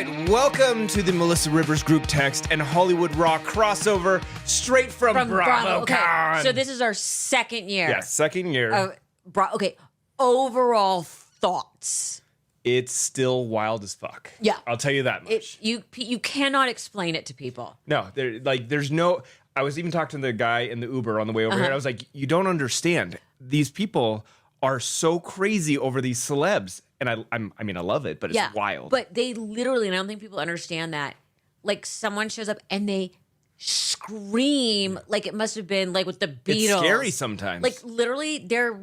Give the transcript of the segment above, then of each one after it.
right, welcome to the Melissa Rivers group text and Hollywood Raw crossover straight from BravoCon. Okay, so this is our second year. Yes, second year. Okay, overall thoughts. It's still wild as fuck. Yeah, I'll tell you that much. You cannot explain it to people. No, there's no. I was even talking to the guy in the Uber on the way over here. And I was like, you don't understand. These people are so crazy over these celebs. And I mean, I love it, but it's wild. But they literally, and I don't think people understand that, like someone shows up and they scream like it must have been like with the Beatles. It's scary sometimes. Like literally they're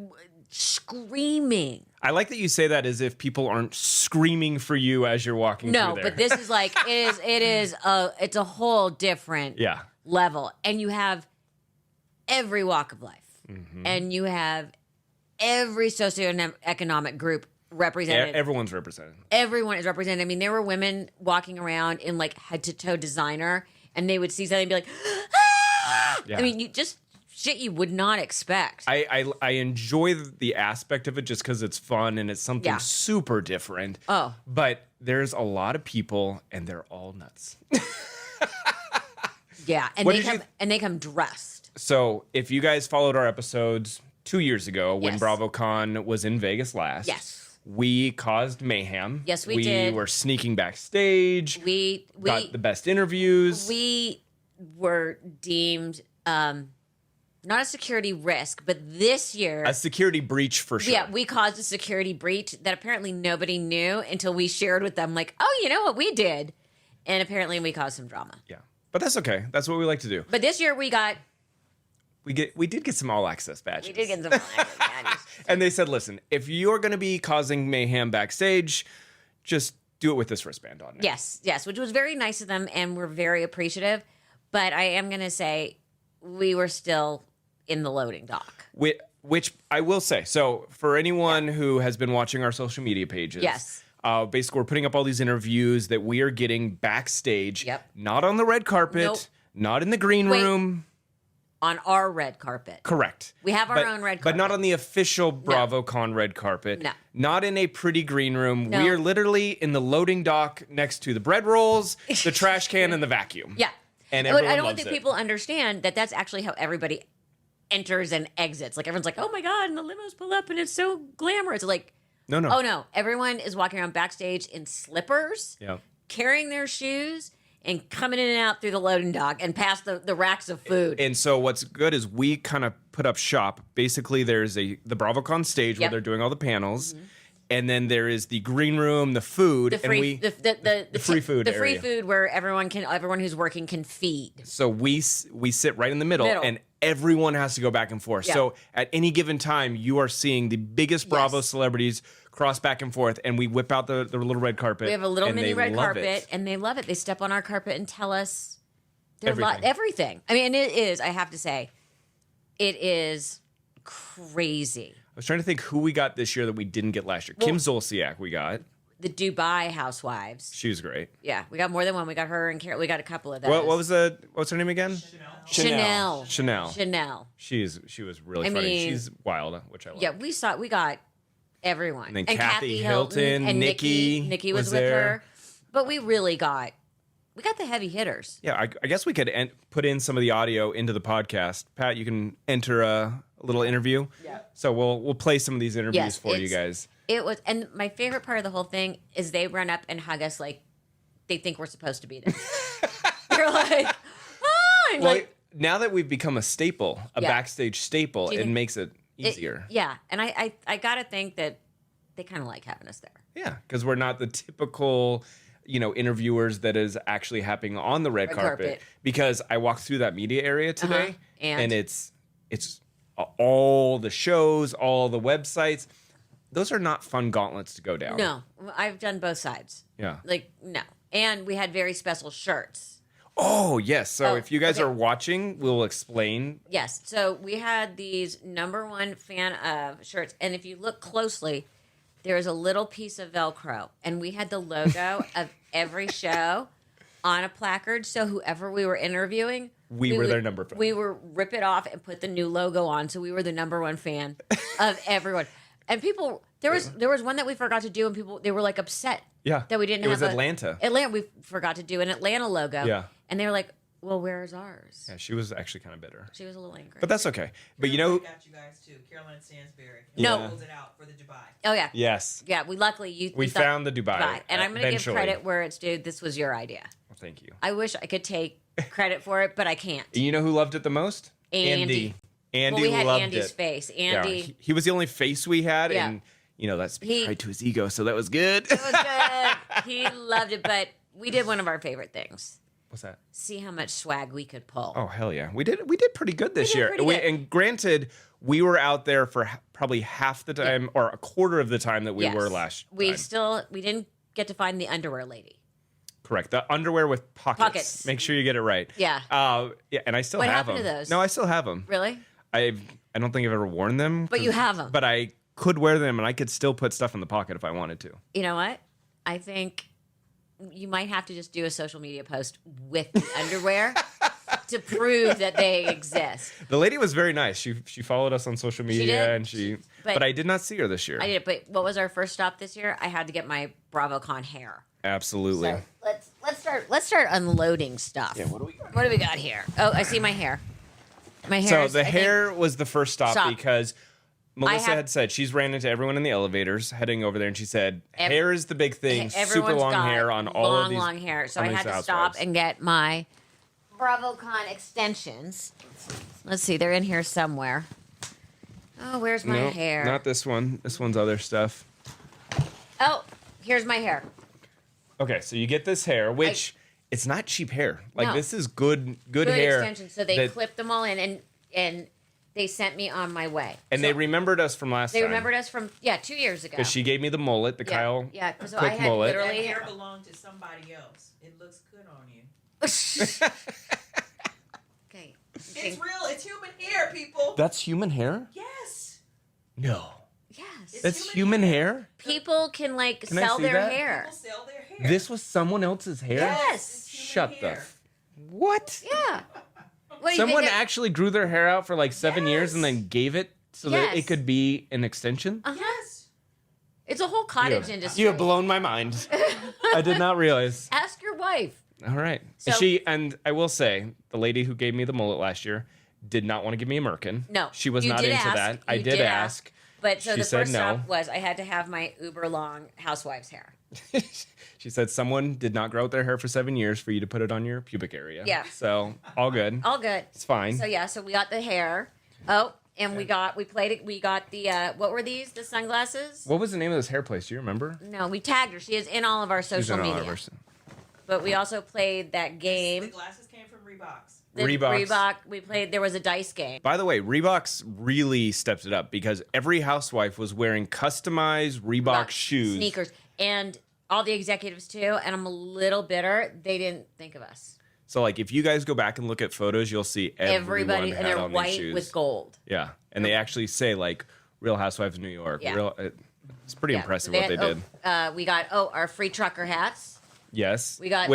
screaming. I like that you say that as if people aren't screaming for you as you're walking through there. No, but this is like, it's a whole different level. And you have every walk of life. Mm-hmm. And you have every socioeconomic group represented. Everyone's represented. Everyone is represented. I mean, there were women walking around in like head to toe designer, and they would see something and be like, ah! Yeah. I mean, you just shit you would not expect. I enjoy the aspect of it just because it's fun and it's something super different. Oh, but there's a lot of people and they're all nuts. Yeah, and they come dressed. So if you guys followed our episodes 2 years ago when BravoCon was in Vegas last. Yes. We caused mayhem. Yes, we did. We were sneaking backstage. We got the best interviews. We were deemed not a security risk, but this year a security breach for sure. Yeah, we caused a security breach that apparently nobody knew until we shared with them, like, oh, you know what we did, and apparently we caused some drama. Yeah, but that's okay. That's what we like to do. But this year we did get some all access badges. We did get some all access badges. And they said, listen, if you're going to be causing mayhem backstage, just do it with this wristband on. Yes, which was very nice of them, and we're very appreciative. But I am going to say we were still in the loading dock. Which I will say. So for anyone who has been watching our social media pages, basically we're putting up all these interviews that we are getting backstage, not on the red carpet, not in the green room. On our red carpet. Correct. We have our own red carpet. But not on the official BravoCon red carpet. No. Not in a pretty green room. No. We are literally in the loading dock next to the bread rolls, the trash can, and the vacuum. Yeah. And I don't think people understand that that's actually how everybody enters and exits. Like, everyone's like, oh my God, and the limos pull up, and it's so glamorous. It's like, no. Oh, no. Everyone is walking around backstage in slippers, carrying their shoes, and coming in and out through the loading dock and past the racks of food. And so what's good is we kind of put up shop. Basically, there's the BravoCon stage where they're doing all the panels. Mm-hmm. And then there is the green room, the food, the free food area. Where everyone who's working can feed. So we sit right in the middle. And everyone has to go back and forth. Yeah. So at any given time, you are seeing the biggest Bravo celebrities cross back and forth, and we whip out the little red carpet. We have a little mini red carpet, and they love it. They step on our carpet and tell us everything. I mean, it is, I have to say, it is crazy. I was trying to think who we got this year that we didn't get last year. Kim Zolciak we got. The Dubai Housewives. She was great. Yeah, we got more than one. We got her and Carol. We got a couple of those. What's her name again? Chanel. She was really funny. She's wild, which I love. Yeah, we got everyone. And then Kathy Hilton and Nicky was with her. But we really got the heavy hitters. Yeah, I guess we could put in some of the audio into the podcast. Pat, you can enter a little interview. Yeah. So we'll play some of these interviews for you guys. It was, and my favorite part of the whole thing is they run up and hug us like they think we're supposed to be there. They're like, oh, well, now that we've become a staple, backstage staple, it makes it easier. And I gotta think that they kind of like having us there. Yeah, because we're not the typical, interviewers that is actually happening on the red carpet. Because I walked through that media area today, and it's all the shows, all the websites. Those are not fun gauntlets to go down. No, I've done both sides. Yeah. No. And we had very special shirts. Oh, yes. So if you guys are watching, we'll explain. Yes. So we had these #1 fan of shirts. And if you look closely, there is a little piece of Velcro. And we had the logo of every show on a placard. So whoever we were interviewing, we were their number fan. We were rip it off and put the new logo on. So we were the #1 fan of everyone. And people, there was one that we forgot to do, and people, they were like upset. Yeah. That we didn't have Atlanta. We forgot to do an Atlanta logo. Yeah. And they were like, well, where's ours? Yeah, she was actually kind of bitter. She was a little angry. But that's okay. But got you guys too. Carolyn and Stanbury. No. Pulled it out for the Dubai. Oh, yeah. Yes. Yeah, we found the Dubai. And I'm going to give credit where it's due. This was your idea. Well, thank you. I wish I could take credit for it, but I can't. You know who loved it the most? Andy. Andy well, we had loved Andy's it. face. Andy. Yeah, he was the only face we had, and that speaks right to his ego, so that was good. It was good. He loved it, but we did one of our favorite things. What's that? See how much swag we could pull. Oh, hell yeah. We did pretty good this year. Pretty good. And granted, we were out there for probably half the time or a quarter of the time that we were last time. We didn't get to find the underwear lady. Correct. The underwear with pockets. Make sure you get it right. Yeah. And I still What have happened them. to those? No, I still have them. Really? I don't think I've ever worn them. But you have them. But I could wear them, and I could still put stuff in the pocket if I wanted to. You know what? I think you might have to just do a social media post with the underwear to prove that they exist. The lady was very nice. She followed us on social media, did? and but I did not see her this year. I did, but what was our first stop this year? I had to get my BravoCon hair. Absolutely. So let's start unloading stuff. Yeah, what do we got? What do we got here? Oh, I see my hair. My hair. So the hair was the first stop because Melissa had said she's ran into everyone in the elevators heading over there, and she said hair is the big thing. Super long hair on all of these. Long hair. So I had to stop and get my BravoCon extensions. Let's see, they're in here somewhere. Oh, where's my hair? Not this one. This one's other stuff. Oh, here's my hair. Okay, so you get this hair, which it's not cheap hair. Like this is good hair. Extensions. So they clipped them all in and they sent me on my way. And they remembered us from last time. They remembered us from 2 years ago. Because she gave me the mullet, the Kyle. Yeah, because I had mullet. literally That hair belonged to somebody else. It looks good on you. Okay. It's real. It's human hair, people. That's human hair? Yes. No. Yes. That's human hair? People can sell their hair. People sell their hair. This was someone else's hair? Yes. Shut the. What? Yeah. What, Someone actually grew their hair out for 7 years and then gave it so that it could be an extension? Yes. It's a whole cottage industry. You have blown my mind. I did not realize. Ask your wife. All right. So, and I will say, the lady who gave me the mullet last year did not want to give me a merkin. No. She was not into that. I did ask. But so she the said first no. stop was I had to have my uber long housewives hair. She said someone did not grow out their hair for 7 years for you to put it on your pubic area. Yeah. So all good. All good. It's fine. So we got the hair. Oh, and we got the what were these? The sunglasses? What was the name of this hair place? Do you remember? No, we tagged her. She is in all of our social media. But we also played that game. The glasses came from Reeboks. Reebok. We played. There was a dice game. By the way, Reebok's really stepped it up because every housewife was wearing customized Reebok shoes, sneakers, and all the executives too. And I'm a little bitter. They didn't think of us. So if you guys go back and look at photos, you'll see everybody, and they're on white these shoes. with gold. Yeah, and they actually say Real Housewives of New York. Yeah. It's pretty impressive what they did. We got our free trucker hats. Yes, we got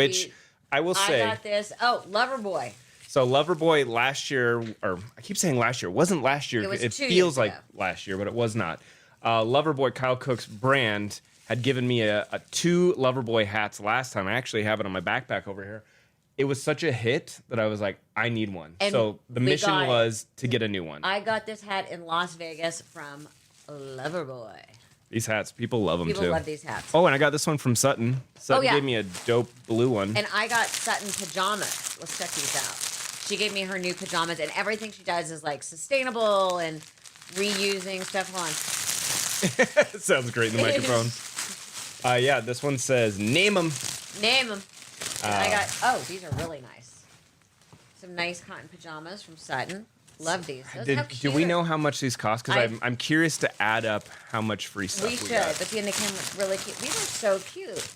I will say. I got this. Oh, Loverboy. So Loverboy last year, or I keep saying last year, wasn't last year. It feels like last year, but it was not. Loverboy, Kyle Cook's brand, had given me a 2 Loverboy hats last time. I actually have it on my backpack over here. It was such a hit that I was like, I need one. And so the mission was to get a new one. I got this hat in Las Vegas from Loverboy. These hats, people love them too. People love these hats. Oh, and I got this one from Sutton. Sutton gave me a dope blue one. And I got Sutton pajamas. Let's check these out. She gave me her new pajamas, and everything she does is sustainable and reusing stuff. On. Sounds great in the microphone. Yeah, this one says, name them. Name them. I got, these are really nice. Some nice cotton pajamas from Sutton. Love these. Do we know how much these cost? Because I'm curious to add up how much free stuff we should, got. but then they came really cute. These are so cute.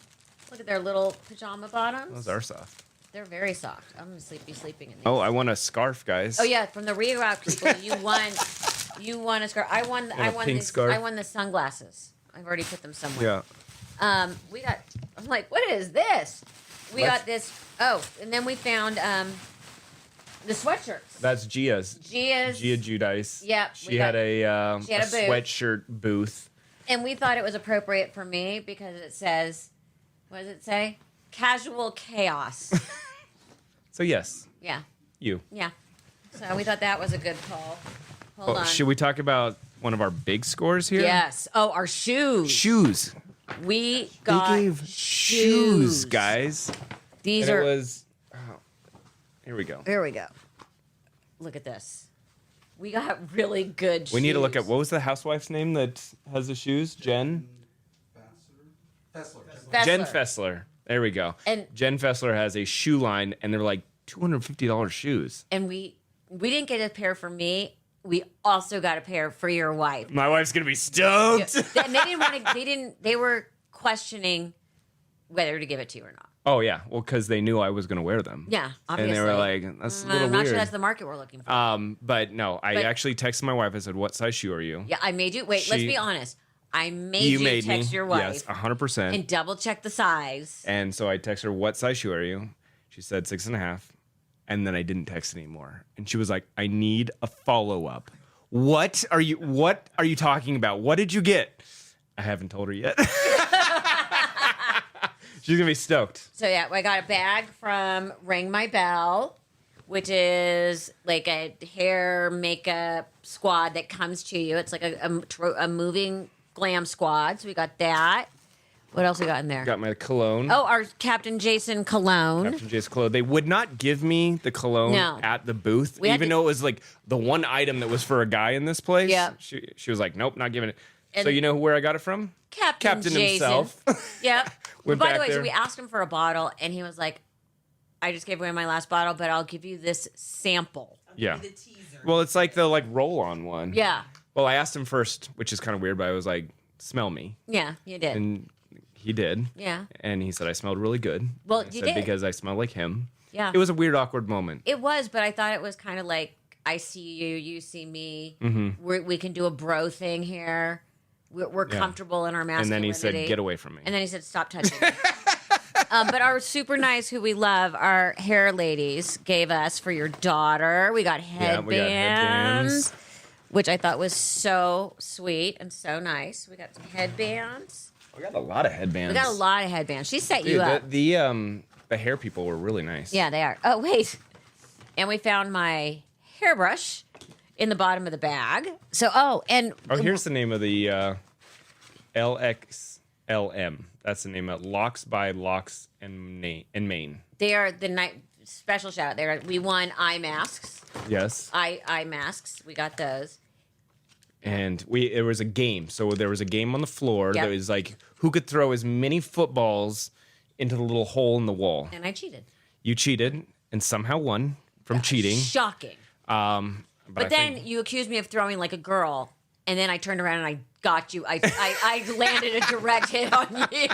Look at their little pajama bottoms. Those are soft. They're very soft. I'm going to be sleeping in these. Oh, I want a scarf, guys. Oh, yeah, from the Reebok people, you won a scarf. I won the sunglasses. I've already put them somewhere. Yeah. I'm like, what is this? We got this. Oh, and then we found The sweatshirts. That's Gia's. Gia Giudice. Yep. She had a booth. sweatshirt booth. And we thought it was appropriate for me because it says, what does it say? Casual chaos. So yes. Yeah. You. Yeah. So we thought that was a good call. Hold on. Should we talk about one of our big scores here? Yes. Oh, our shoes. Shoes. We got They gave shoes, guys. These and are. It was. Oh, here we go. Here we go. Look at this. We got really good shoes. We need to look at what was the housewife's name that has the shoes? Jen Fessler. Jen Fessler. There we go. And Jen Fessler has a shoe line, and they're like $250 shoes. And we didn't get a pair for me. We also got a pair for your wife. My wife's gonna be stoked. And they didn't want to. They were questioning whether to give it to you or not. Oh yeah, well, because they knew I was gonna wear them. Yeah, obviously. And they were like, "That's a little I'm weird." not sure that's the market we're looking for. But no, I actually texted my wife. I said, "What size shoe are you?" Yeah, I made you. Wait, let's be honest. I made you text your wife. Yes, 100%. And double check the size. And so I texted her, "What size shoe are you?" She said 6.5. And then I didn't text anymore. And she was like, "I need a follow-up. What are you talking about? What did you get?" I haven't told her yet. She's gonna be stoked. So yeah, I got a bag from Ring My Bell, which is like a hair makeup squad that comes to you. It's like a moving glam squad. So we got that. What else we got in there? Got my cologne. Oh, our Captain Jason cologne. Captain Jason cologne. They would not give me the cologne at the booth, even though it was like the one item that was for a guy in this place. Yeah. She was like, "Nope, not giving it." And so you know where I got it from? Captain Jason. himself. Yep. Went By the back way, there. so we asked him for a bottle, and he was like, "I just gave away my last bottle, but I'll give you this sample." Yeah. The teaser. Well, it's like the roll-on one. Yeah. Well, I asked him first, which is kind of weird, but I was like, "Smell me," Yeah, you did. and he did. Yeah. And he said I smelled really good. Well, I you said did. because I smell like him. Yeah. It was a weird, awkward moment. It was, but I thought it was kind of like, I see you, you see me. Mm-hmm. We can do a bro thing here. We're comfortable in our And masculinity. then he said, "Get away from me." And then he said, "Stop touching me." But our super nice, who we love, our hair ladies gave us for your daughter. We got headbands, which I thought was so sweet and so nice. We got some headbands. We got a lot of headbands. We got a lot of headbands. She set you Dude, up. the hair people were really nice. Yeah, they are. Oh, wait. And we found my hairbrush in the bottom of the bag. So, Here's the name of the LXLM. That's the name of Locks by Locks in Maine. they are the night special shout out. We won eye masks. Yes. Eye masks. We got those. And it was a game. So there was a game on the floor Yep. that was like who could throw as many footballs into the little hole in the wall. And I cheated. You cheated and somehow won from cheating. Shocking. But then you accused me of throwing like a girl, and then I turned around and I got you. I landed a direct hit on you.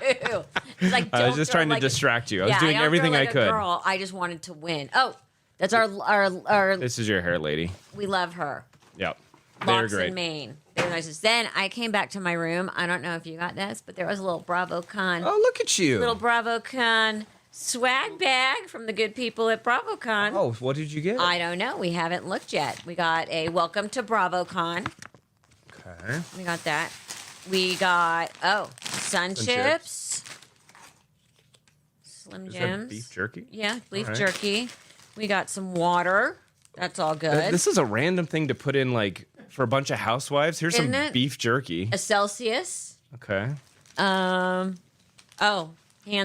It's like, I was just trying to distract you. I was doing everything I could. Girl, I just wanted to win. Oh, that's our. This is your hair lady. We love her. Yep. They're Locks great. in Maine. They're nicest. Then I came back to my room. I don't know if you got this, but there was a little BravoCon. Oh, look at you. Little BravoCon swag bag from the good people at BravoCon. Oh, what did you get? I don't know. We haven't looked yet. We got a welcome to BravoCon. Okay. We got that. We got sun chips. Slim Is that Jims. beef jerky? Yeah, beef All right. jerky. We got some water. That's all good. This is a random thing to put in for a bunch of housewives. Here's Isn't some it? beef jerky. A Celsius. Okay. Hand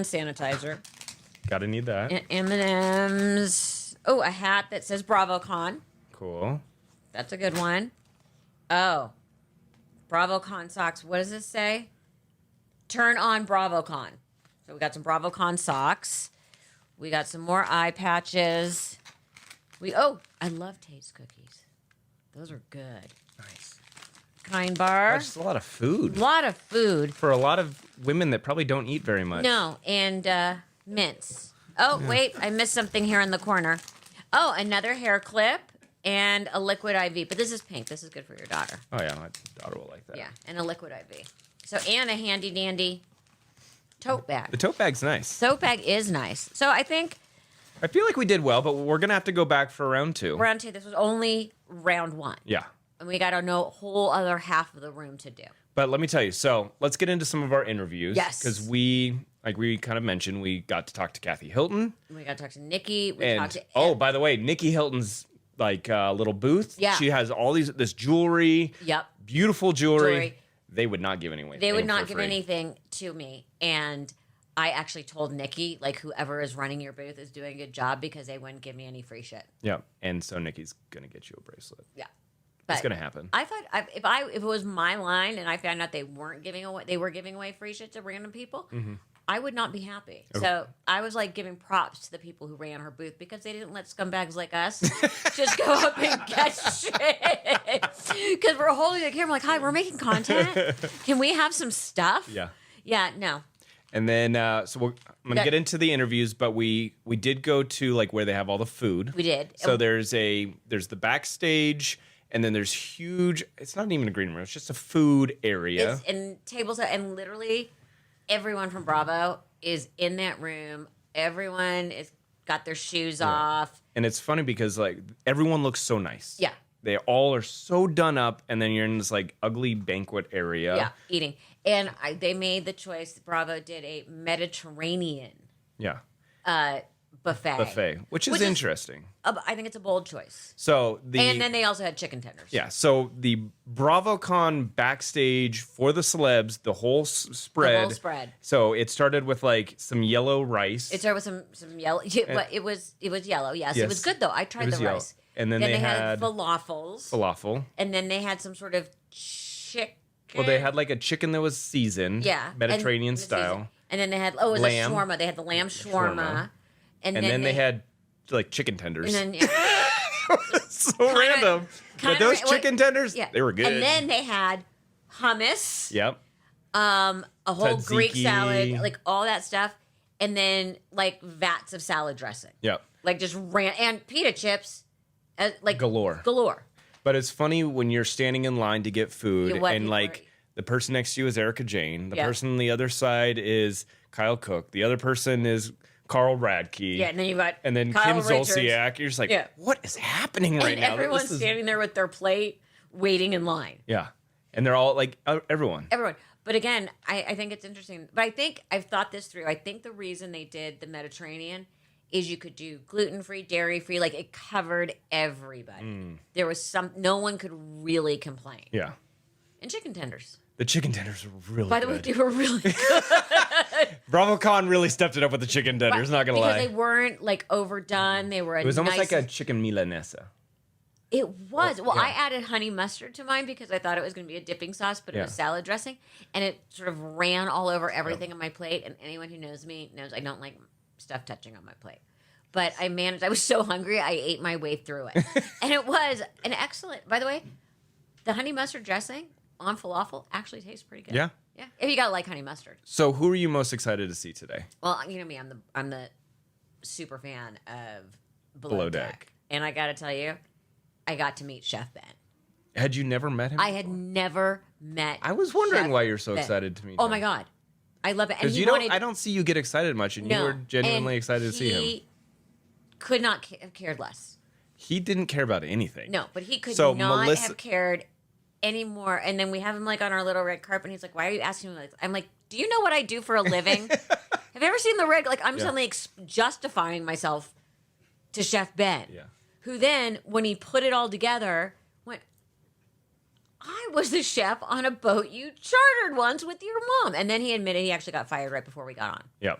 sanitizer. Gotta need that. M&M's. Oh, a hat that says BravoCon. Cool. That's a good one. Oh, BravoCon socks. What does this say? Turn on BravoCon. So we got some BravoCon socks. We got some more eye patches. I love Taste cookies. Those are good. Nice. Kind bar. That's a lot of food. A lot of food. For a lot of women that probably don't eat very much. No, and mints. Oh, wait, I missed something here in the corner. Oh, another hair clip and a liquid IV. But this is pink. This is good for your daughter. Oh, yeah. My daughter will like that. Yeah, and a liquid IV. So, and a handy dandy tote bag. The tote bag's nice. Tote bag is nice. So I think I feel like we did well, but we're gonna have to go back for round 2. Round 2. This was only round 1. Yeah. And we got a whole other half of the room to do. But let me tell you, so let's get into some of our interviews. Yes. Because we kind of mentioned, we got to talk to Kathy Hilton. We got to talk to Nicky. By the way, Nicky Hilton's little booth. Yeah. She has all this jewelry. Yep. Beautiful jewelry. They would not give anything. They would not give anything to me. And I actually told Nicky, whoever is running your booth is doing a good job because they wouldn't give me any free shit. Yeah. And so Nicky's going to get you a bracelet. Yeah. It's going to happen. I thought if it was my line and I found out they were giving away free shit to random people, I would not be happy. Okay. So I was giving props to the people who ran her booth because they didn't let scumbags like us just go up and get shit. Because we're holding the camera hi, we're making content. Can we have some stuff? Yeah. Yeah, no. And then, I'm going to get into the interviews, but we did go to where they have all the food. We did. So there's the backstage. And then there's huge, it's not even a green room, it's just a food area. And tables, and literally everyone from Bravo is in that room. Everyone is got their shoes off. And it's funny because everyone looks so nice. Yeah. They all are so done up, and then you're in this ugly banquet area. Yeah, eating. And they made the choice, Bravo did a Mediterranean buffet. Which is interesting. I think it's a bold choice. So and then they also had chicken tenders. Yeah. So the BravoCon backstage for the celebs, the whole spread. The whole spread. So it started with some yellow rice. It started with some yellow, but it was yellow. Yes, it was good though. I tried the yellow. rice. And then they had falafel. And then they had some sort of chicken. Well, they had a chicken that was seasoned. Yeah. Mediterranean style. And then they had it was lamb. a shawarma. They had the lamb shawarma. And then they had chicken tenders. And then so random. But those chicken tenders, they were good. And then they had hummus. Yep. A whole Tzatziki. Greek salad, all that stuff, and then vats of salad dressing. Yep. Just and pita chips, galore. But it's funny when you're standing in line to get food, and the person next to you is Erica Jane. The person on the other side is Kyle Cook. The other person is Carl Radke. Yeah, and then you got Kim Richards. Zolciak. You're just what is happening right now? And everyone's standing there with their plate, waiting in line. Yeah, and they're all everyone. Everyone. But again, I think it's interesting. But I've thought this through. I think the reason they did the Mediterranean is you could do gluten-free, dairy-free. It covered everybody. There was no one could really complain. Yeah. And chicken tenders. The chicken tenders were really good. By the way, they were really good. BravoCon really stepped it up with the chicken tenders, not going to lie. Because they weren't overdone. They were It was almost like a chicken milanesa. It was. Well, I added honey mustard to mine because I thought it was going to be a dipping sauce, but it was salad dressing. And it sort of ran all over everything on my plate. And anyone who knows me knows I don't like stuff touching on my plate. But I managed. I was so hungry, I ate my way through it. And it was an excellent, by the way, the honey mustard dressing on falafel actually tastes pretty good. Yeah? Yeah. If you got to like honey mustard. So who are you most excited to see today? Well, you know me, I'm the super fan of Below Deck. And I got to tell you, I got to meet Chef Ben. Had you never met him? I had never met I was wondering Chef why you're so Ben. excited to meet him. Oh my God. I love it. Because I don't see you get excited much, and you were genuinely excited to see him. He could not have cared less. He didn't care about anything. No, but he could not have cared anymore. And then we have him on our little red carpet, and he's like, "Why are you asking me this?" I'm like, "Do you know what I do for a living?" Have you ever seen the red? I'm suddenly justifying myself to Chef Ben, who then, when he put it all together, went, "I was the chef on a boat you chartered once with your mom," and then he admitted he actually got fired right before we got on. Yeah.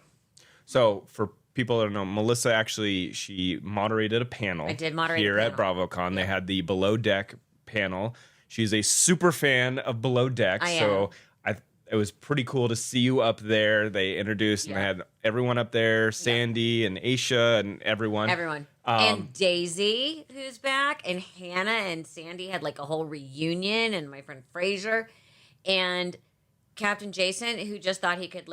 So for people that don't know, Melissa she moderated a panel. I did moderate here a at BravoCon. They had the Below Deck panel. She's a super fan of Below Deck, so it was pretty cool to see you up there. They introduced and they had everyone up there, Sandy and Aisha and everyone. And Daisy, who's back, and Hannah and Sandy had a whole reunion, and my friend Fraser, and Captain Jason, who just thought he could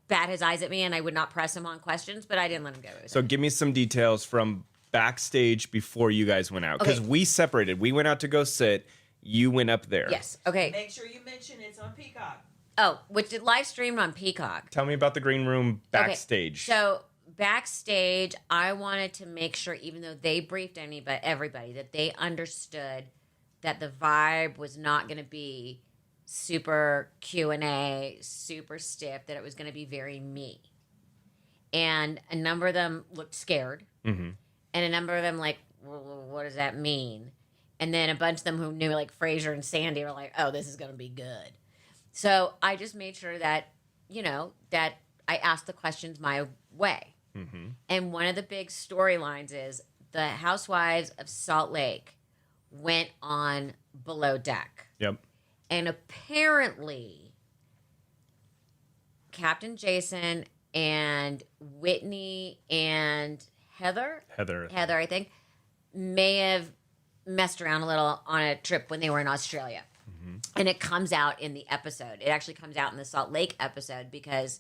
bat his eyes at me and I would not press him on questions, but I didn't let him go. So give me some details from backstage before you guys went out, because we separated. We went out to go sit. You went up there. Yes. Okay. Make sure you mention it's on Peacock. Oh, which did live stream on Peacock. Tell me about the green room backstage. Okay. So Backstage, I wanted to make sure, even though they briefed everybody, that they understood that the vibe was not going to be super Q&A, super stiff, that it was going to be very me. And a number of them looked scared. Mm-hmm. And a number of them like, well, what does that mean? And then a bunch of them who knew, like Fraser and Sandy, were like, oh, this is going to be good. So I just made sure that, that I asked the questions my way. Mm-hmm. And one of the big storylines is the Housewives of Salt Lake went on Below Deck. Yep. And apparently, Captain Jason and Whitney and Heather, I think, may have messed around a little on a trip when they were in Australia. Mm-hmm. And it comes out in the episode. It actually comes out in the Salt Lake episode because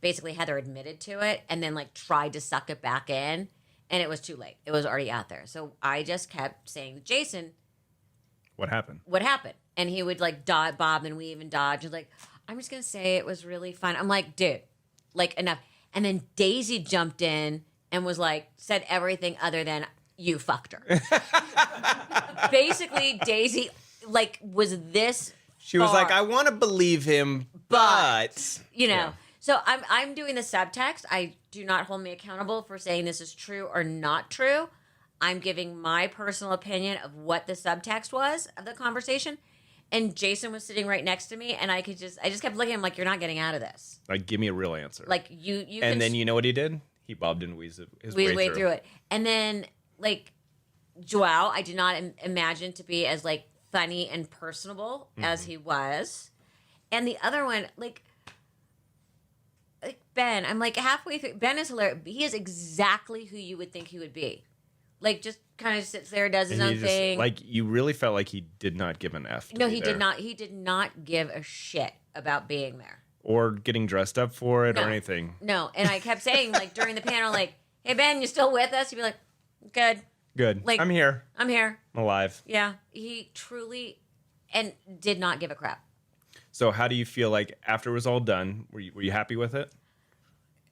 basically Heather admitted to it and then like tried to suck it back in, and it was too late. It was already out there. So I just kept saying to Jason, what happened? And he would like bob and weave and dodge. And like, I'm just going to say it was really fun. I'm like, dude, like enough. And then Daisy jumped in and was like, said everything other than you fucked her. Basically, Daisy like was this. She was like, I want to believe him, but Yeah. So I'm doing the subtext. I do not hold me accountable for saying this is true or not true. I'm giving my personal opinion of what the subtext was of the conversation. And Jason was sitting right next to me, and I just kept looking at him like, you're not getting out of this. Like, give me a real answer. Like, you and then you know what he did? He bobbed and weaved his way through it. And then, like, Joao, I did not imagine to be as, like, funny and personable as he was. And the other one, like Ben, I'm like halfway through. Ben is hilarious. He is exactly who you would think he would be. Like, just kind of sits there, does his own thing. Like, you really felt like he did not give an F. No, he did not. He did not give a shit about being there. Or getting dressed up for it or anything. No, and I kept saying, like, during the panel, like, hey, Ben, you still with us? He'd be like, good. Like, I'm here. I'm alive. Yeah. He truly and did not give a crap. So how do you feel like after it was all done? Were you happy with it?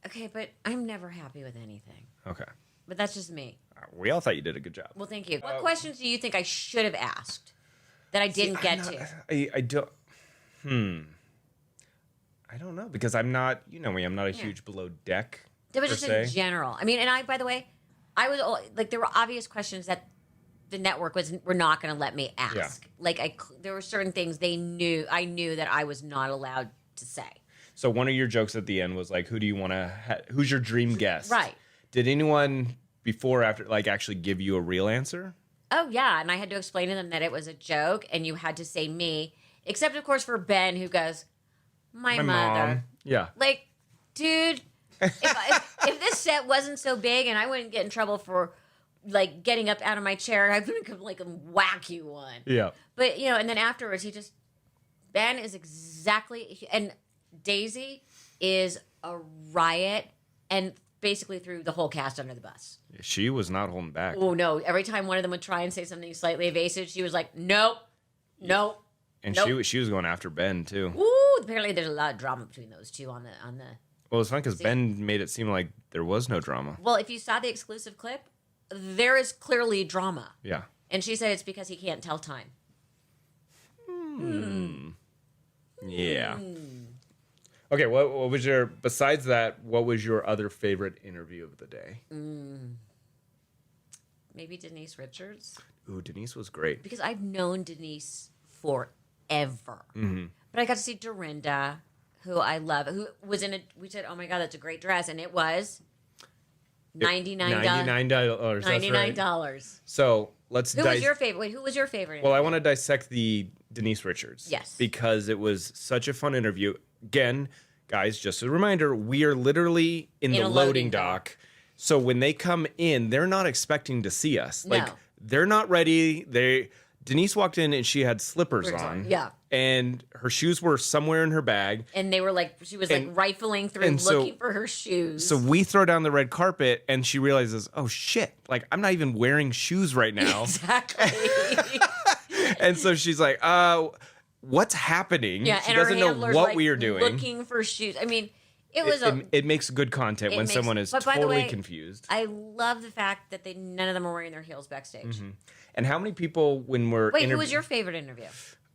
Okay, but I'm never happy with anything. Okay. But that's just me. We all thought you did a good job. Well, thank you. What questions do you think I should have asked that I didn't get to? I don't. I don't know, because I'm not. You know me. I'm not a huge Below Deck. It was just in general. I mean, and by the way, I was like, there were obvious questions that the network were not going to let me ask. Yeah. Like there were certain things I knew that I was not allowed to say. So one of your jokes at the end was like, who's your dream guest? Right. Did anyone before or after like actually give you a real answer? Oh yeah, and I had to explain to them that it was a joke and you had to say me, except of course for Ben, who goes, my mother. Mom. Yeah. Like, dude, if this set wasn't so big and I wouldn't get in trouble for like getting up out of my chair, I would like whack you one. Yeah. But and then afterwards Ben is exactly, and Daisy is a riot and basically threw the whole cast under the bus. She was not holding back. Oh no! Every time one of them would try and say something slightly evasive, she was like, nope. And she was going after Ben too. Ooh, apparently there's a lot of drama between those two on the. Well, it's fun because Ben made it seem like there was no drama. Well, if you saw the exclusive clip, there is clearly drama. Yeah. And she said it's because he can't tell time. Yeah. Okay, what was besides that, what was your other favorite interview of the day? Maybe Denise Richards. Ooh, Denise was great. Because I've known Denise forever. Mm-hmm. But I got to see Dorinda, who I love, who was we said, oh my God, that's a great dress. And it was $99. $99. $99. So let's Who was your favorite? Wait, who was your favorite? Well, I want to dissect the Denise Richards. Yes. Because it was such a fun interview. Again, guys, just a reminder, we are literally in the loading dock. So when they come in, they're not expecting to see us. No. Like, they're not ready. Denise walked in and she had slippers on. Yeah. And her shoes were somewhere in her bag. And they were like, she was like rifling through looking for her shoes. So we throw down the red carpet and she realizes, oh shit, like I'm not even wearing shoes right now. Exactly. And so she's like, what's happening? Yeah, she doesn't know what we are doing. Looking for shoes. I mean, it makes good content when someone is totally confused. I love the fact that none of them are wearing their heels backstage. Mm-hmm. And how many people when we're who was your favorite interview?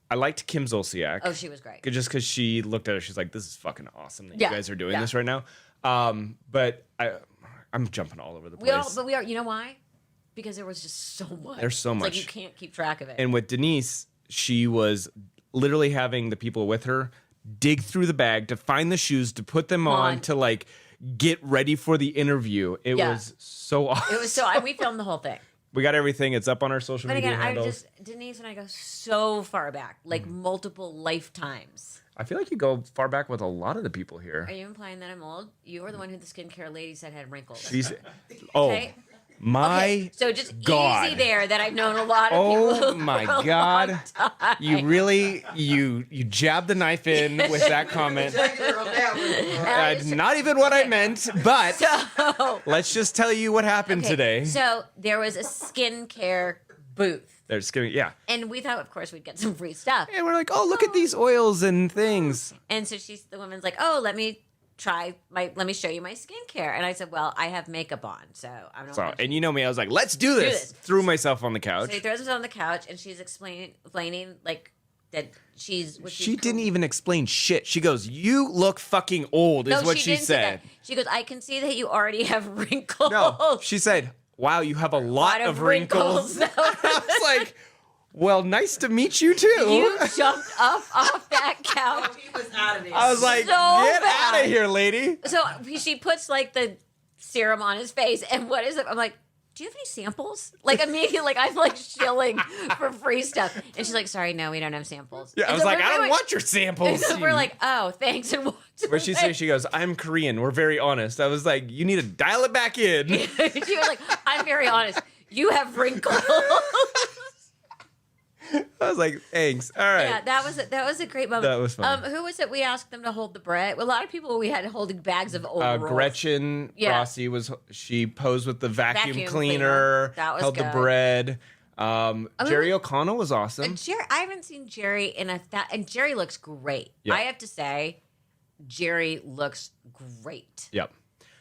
I liked Kim Zolciak. Oh, she was great. Just because she looked at it, she's like, "This is fucking awesome that you guys are doing this right now." But I'm jumping all over the place. We are. You know why? Because there was just so much. There's so much. Like you can't keep track of it. And with Denise, she was literally having the people with her dig through the bag to find the shoes to put them on to like get ready for the interview. It was so awesome. It was so. We filmed the whole thing. We got everything. It's up on our social media handles. Denise and I go so far back, like multiple lifetimes. I feel like you go far back with a lot of the people here. Are you implying that I'm old? You were the one who the skincare lady said had wrinkles. So just God. easy there that I've known a lot of people. Oh my God. You really, you jabbed the knife in with that comment. Not even what I meant, but let's just tell you what happened today. So there was a skincare booth. There's skin, yeah. And we thought, of course, we'd get some free stuff. And we're like, oh, look at these oils and things. And so the woman's like, oh, let me show you my skincare. And I said, well, I have makeup on, so I'm not. So, and you know me, I was like, let's do this. Threw myself on the couch. So he throws herself on the couch, and she's explaining like that she didn't even explain shit. She goes, you look fucking old, is what she said. She goes, I can see that you already have wrinkles. No, she said, wow, you have a lot of wrinkles. I was like, well, nice to meet you too. You jumped up off that couch. Oh, he was out of there. I was like, get out of here, lady. So she puts like the serum on his face, and what is it? I'm like, do you have any samples? Like immediately, like I'm like shilling for free stuff, and she's like, sorry, no, we don't have samples. Yeah, I was like, I don't want your samples. So we're like, oh, thanks, and walked But she goes, I'm Korean. We're very honest. I was like, you need to dial it back in. She was like, I'm very honest. You have wrinkles. I was like, thanks. All right. Yeah, that was a great moment. That was fun. Who was it? We asked them to hold the bread. A lot of people we had holding bags of old rolls. Gretchen Rossi she posed with the vacuum cleaner. That was held good. The bread. Jerry O'Connell was awesome. I haven't seen Jerry and Jerry looks great. Yeah. I have to say, Jerry looks great. Yep.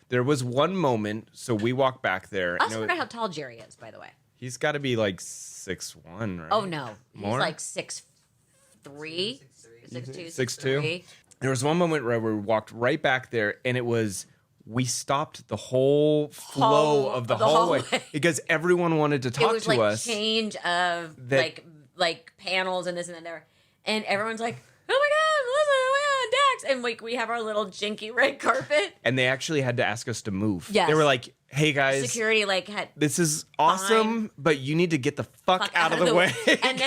There was one moment, so we walked back there. I also forgot how tall Jerry is, by the way. He's got to be like 6'1", right? Oh, no. More? He's like 6'3", 6'2", 6'2". There was one moment where we walked right back there, and we stopped the whole flow of the hallway because everyone wanted to talk to us. It was like change of like panels and this and that there. And everyone's like, oh my God, Melissa, oh my God, Dax. And we have our little jinky red carpet. And they actually had to ask us to move. Yes. They were like, hey guys, security this is awesome, but you need to get the fuck out of the way. And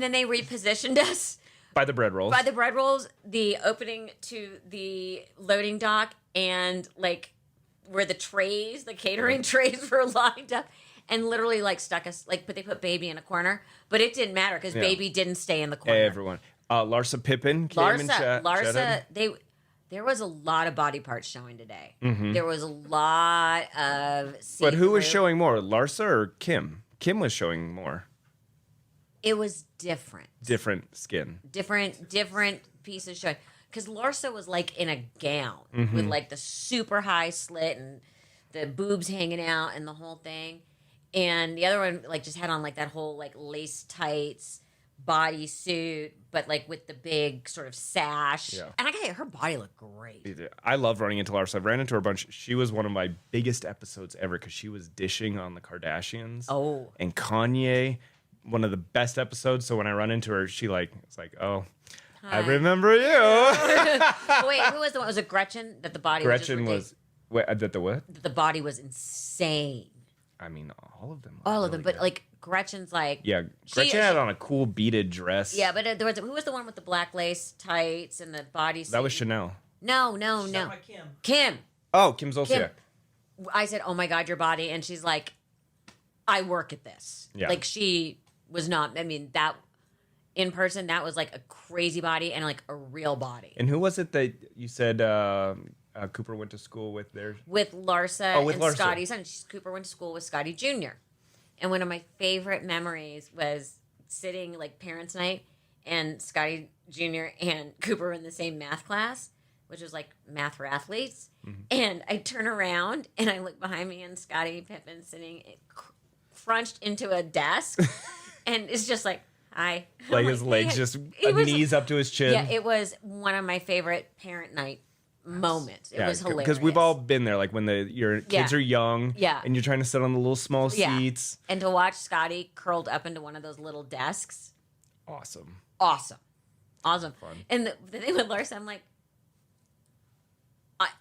then they repositioned us by the bread rolls. By the bread rolls, the opening to the loading dock, and like where the catering trays were lined up, and literally like stuck us but they put Baby in a corner, but it didn't matter because Baby didn't stay in the corner. Everyone, Larsa Pippen came and Larsa, there was a lot of body parts showing today. Mm-hmm. There was a lot of see-through. But who was showing more, Larsa or Kim? Kim was showing more. It was different. Different skin. Different pieces showing. Because Larsa was like in a gown with like the super high slit and the boobs hanging out and the whole thing. And the other one like just had on like that whole like lace tights bodysuit, but like with the big sort of sash. Yeah. And I gotta say, her body looked great. I love running into Larsa. I've ran into her a bunch. She was one of my biggest episodes ever because she was dishing on the Kardashians. Oh. And Kanye. One of the best episodes. So when I run into her, it's like, oh, hi. I remember you. Wait, who was the one? Was it Gretchen? That the body Gretchen was that the what? That the body was insane. I mean, all of them. All of them, but like Gretchen's like. Yeah, Gretchen had on a cool beaded dress. Yeah, but who was the one with the black lace tights and the bodysuit? That was Chanel. No. Kim. Oh, Kim Zolciak. I said, oh my God, your body. And she's like, I work at this. Yeah. Like she was not, I mean, that in person, that was like a crazy body and like a real body. And who was it that you said Cooper went to school with there? With Larsa and Scotty's son. Cooper went to school with Scotty Jr. And one of my favorite memories was sitting like parents' night and Scotty Jr. and Cooper were in the same math class which was like math for athletes. And I turn around and I look behind me and Scottie Pippen sitting crunched into a desk. And it's just like, hi. Like his legs just knees up to his chin. Yeah, it was one of my favorite parent night moments. It was hilarious. Because we've all been there, like when your kids are young and you're trying to sit on the little small seats. And to watch Scotty curled up into one of those little desks. Awesome. Fun. And the thing with Larsa, I'm like,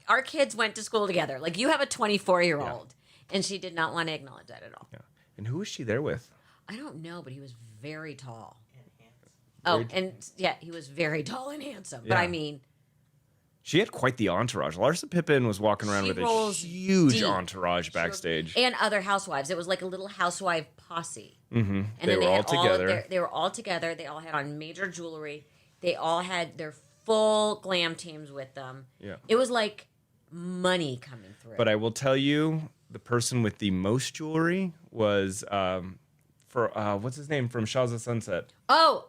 our kids went to school together. Like, you have a 24-year-old, and she did not want to acknowledge that at all. Yeah. And who was she there with? I don't know, but he was very tall. And handsome. He was very tall and handsome. But I mean, she had quite the entourage. Larsa Pippen was walking around with a huge entourage backstage. And other housewives. It was like a little housewife posse. Mm-hmm. And they were all together. They were all together. They all had on major jewelry. They all had their full glam teams with them. Yeah. It was like money coming through. But I will tell you, the person with the most jewelry was what's his name from Shahs of Sunset? Oh,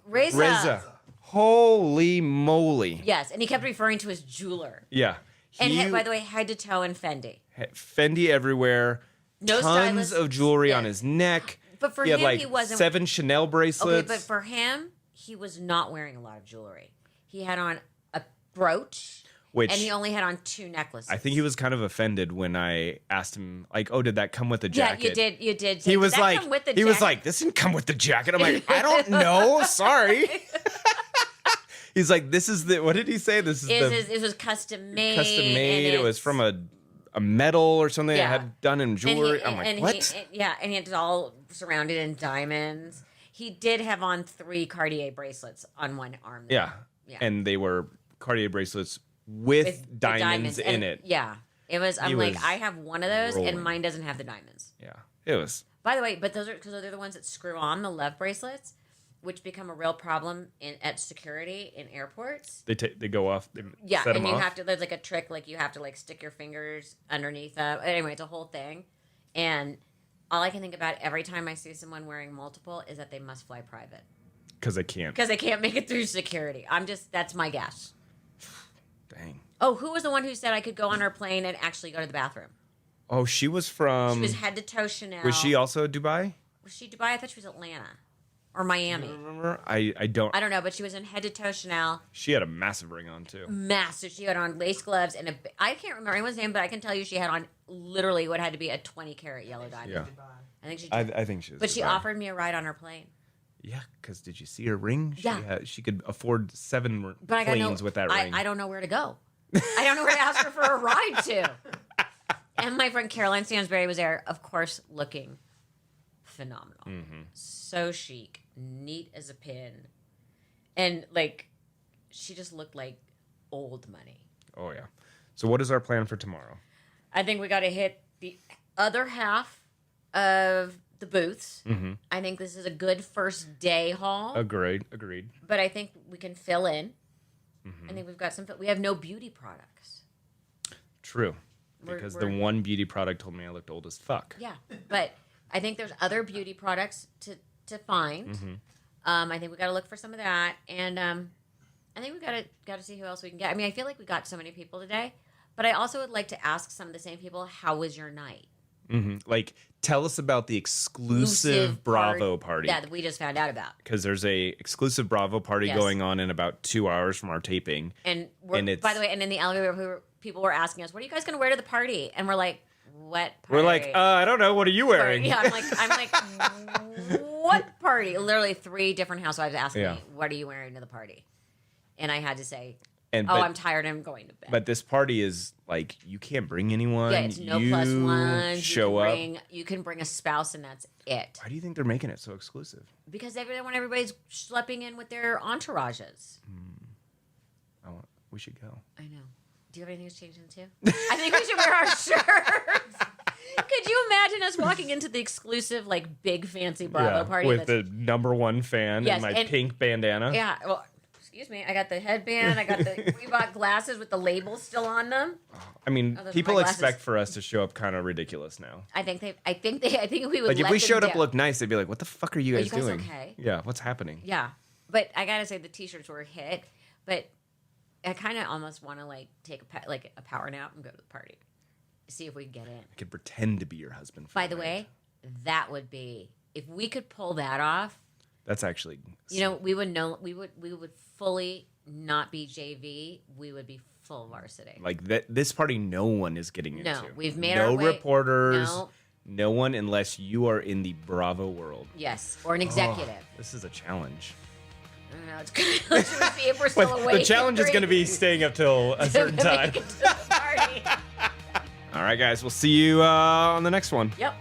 Reza. Holy moly. Yes, and he kept referring to his jeweler. Yeah. And by the way, head to toe in Fendi. Fendi everywhere. No tons of jewelry on his neck. But for he him, had like he wasn't 7 Chanel bracelets. Okay, but for him, he was not wearing a lot of jewelry. He had on a brooch, and he only had on 2 necklaces. I think he was kind of offended when I asked him, like, "Oh, did that come with the jacket?" Yeah, you did. He was like, "This didn't come with the jacket." I'm like, "I don't know. Sorry." He's like, "This is the." What did he say? It was custom made. Custom made. It was from a metal or something. I had done in jewelry. I'm like, what? And he had it all surrounded in diamonds. He did have on 3 Cartier bracelets on one arm. Yeah. And they were Cartier bracelets with diamonds in it. Yeah. It was, I'm like, I have one of those and mine doesn't have the diamonds. Yeah. It was. By the way, but those are, because they're the ones that screw on the love bracelets, which become a real problem at security in airports. They go off. They set and them you off. have to, there's like a trick, like you have to like stick your fingers underneath. Anyway, it's a whole thing. And all I can think about every time I see someone wearing multiple is that they must fly private. Because they can't. Because they can't make it through security. That's my guess. Dang. Oh, who was the one who said I could go on her plane and actually go to the bathroom? Oh, she was from... She was head to toe Chanel. Was she also Dubai? Was she Dubai? I thought she was Atlanta. Or Miami. Remember? I don't... I don't know, but she was in head to toe Chanel. She had a massive ring on, too. Massive. She had on lace gloves and I can't remember anyone's name, but I can tell you she had on literally what had to be a 20-carat yellow diamond. Yeah. I think she did. I think she was But Dubai. she offered me a ride on her plane. Yeah, because did you see her ring? Yeah. She could afford 7 planes with that ring. I don't know where to go. I don't know where to ask her for a ride to. And my friend Caroline Stanbury was there, of course, looking phenomenal. Mm-hmm. So chic, neat as a pin. And, like, she just looked like old money. Oh, yeah. So what is our plan for tomorrow? I think we got to hit the other half of the booths. Mm-hmm. I think this is a good first day haul. Agreed. But I think we can fill in. Mm-hmm. I think we've got we have no beauty products. True. Because the one beauty product told me I looked old as fuck. Yeah. But I think there's other beauty products to find. Mm-hmm. I think we got to look for some of that. And I think we got to see who else we can get. I mean, I feel like we got so many people today. But I also would like to ask some of the same people, how was your night? Mm-hmm. Like, tell us about the exclusive Bravo party. Yeah, that we just found out about. Because there's a exclusive Bravo party going on in about 2 hours from our taping. And it's, by the way, and in the elevator, people were asking us, "What are you guys going to wear to the party?" And we're like, "What party?" We're like, I don't know. What are you wearing? Yeah, I'm like, what party? Literally 3 different housewives asked me, "What are you wearing to the party?" And I had to say, I'm tired. I'm going to bed. But this party is like, you can't bring anyone. Yeah, it's no plus one. Show up. You can bring a spouse, and that's it. Why do you think they're making it so exclusive? Because everybody's schlepping in with their entourages. We should go. I know. Do you have anything to change into? I think we should wear our shirts. Could you imagine us walking into the exclusive, like, big fancy Bravo party with the #1 fan and my pink bandana? Yeah. Well, excuse me. I got the headband. I got the Reebok glasses with the labels still on them. I mean, people expect for us to show up kind of ridiculous now. I think we would. Like, if we showed up look nice, they'd be like, "What the fuck are you guys doing?" Okay? Yeah. What's happening? Yeah. But I gotta say, the t-shirts were a hit. But I kind of almost want to like take a power nap and go to the party, see if we can get in. I could pretend to be your husband. By the way, that would be, if we could pull that off. That's actually, we would know. We would fully not be JV. We would be full varsity. Like this party, no one is getting into. No, we've made our way. No reporters. No one unless you are in the Bravo world. Yes, or an executive. This is a challenge. I don't know. It's good. Let's see if we're still awake. The challenge is going to be staying up till a certain time. Make it to the party. All right, guys. We'll see you on the next one. Yep.